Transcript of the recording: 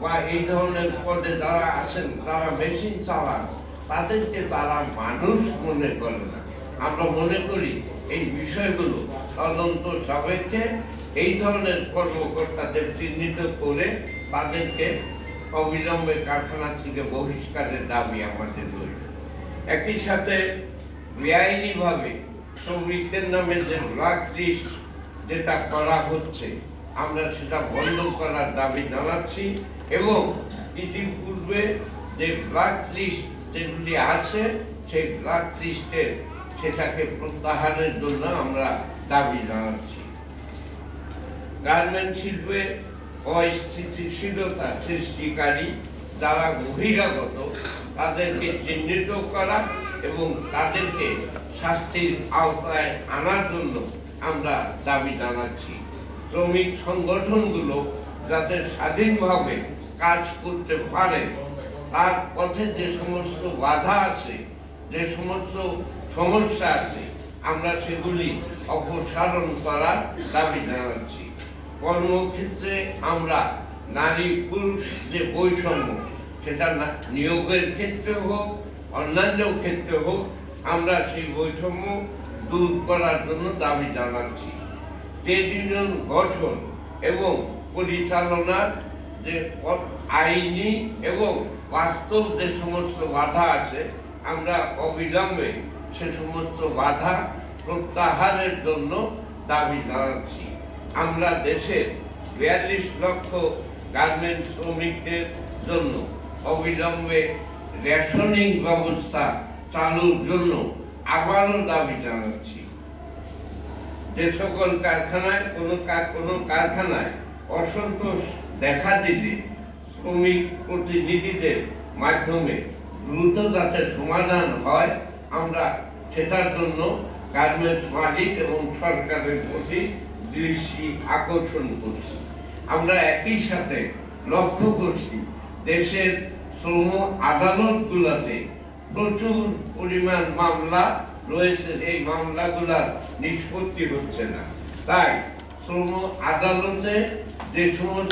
বা এই ধরনের পদে যারা আছেন তারা মেশিন চালান, তাদেরকে তারা মানুষ মনে করে না। আমরা মনে করি এই বিষয়গুলো তদন্ত সাপেক্ষে এই ধরনের কর্মকর্তাদের চিহ্নিত করে তাদেরকে অবিলম্বে কারখানা থেকে বহিষ্কারের দাবি আমাদের রইল। একই সাথে বেআইনিভাবে শ্রমিকদের নামে যে ব্ল্যাক লিস্ট যেটা করা হচ্ছে, আমরা সেটা বন্ধ করার দাবি জানাচ্ছি এবং ইতিপূর্বে যে ব্ল্যাক লিস্ট যেগুলি আছে সেই ব্ল্যাক লিস্টের সেটাকে প্রত্যাহারের জন্য আমরা দাবি জানাচ্ছি। গার্মেন্ট শিল্পে অস্থিতিশীলতা সৃষ্টিকারী যারা বহিরাগত তাদেরকে চিহ্নিত করা এবং তাদেরকে শাস্তির আওতায় আনার জন্য আমরা দাবি জানাচ্ছি। শ্রমিক সংগঠনগুলো যাতে স্বাধীনভাবে কাজ করতে পারে, তার পথে যে সমস্ত বাধা আছে, যে সমস্ত সমস্যা আছে, আমরা সেগুলি অপসারণ করার দাবি জানাচ্ছি। কর্মক্ষেত্রে আমরা নারী পুরুষ যে বৈষম্য, সেটা নিয়োগের ক্ষেত্রে হোক অন্যান্য ক্ষেত্রে হোক, আমরা সেই বৈষম্য দূর করার জন্য দাবি জানাচ্ছি। ট্রেড ইউনিয়ন গঠন এবং পরিচালনার যে আইনি এবং বাস্তব যে সমস্ত বাধা আছে, আমরা অবিলম্বে সে সমস্ত বাধা প্রত্যাহারের জন্য দাবি জানাচ্ছি। আমরা দেশের 42 লক্ষ গার্মেন্ট শ্রমিকদের জন্য অবিলম্বে রেশনিং ব্যবস্থা চালুর জন্য আবারও দাবি জানাচ্ছি। যে সকল কারখানায় কোনো কারখানায় অসন্তোষ দেখা দিলে শ্রমিক প্রতিনিধিদের মাধ্যমে দ্রুত যাতে সমাধান হয়, আমরা সেটার জন্য গার্মেন্টস মালিক এবং সরকারের প্রতি দৃষ্টি আকর্ষণ করছি। আমরা একই সাথে লক্ষ্য করছি দেশের শ্রম আদালতগুলোতে প্রচুর পরিমাণ মামলা রয়েছে, এই মামলাগুলার নিষ্পত্তি হচ্ছে না। তাই শ্রম আদালতে যে সমস্ত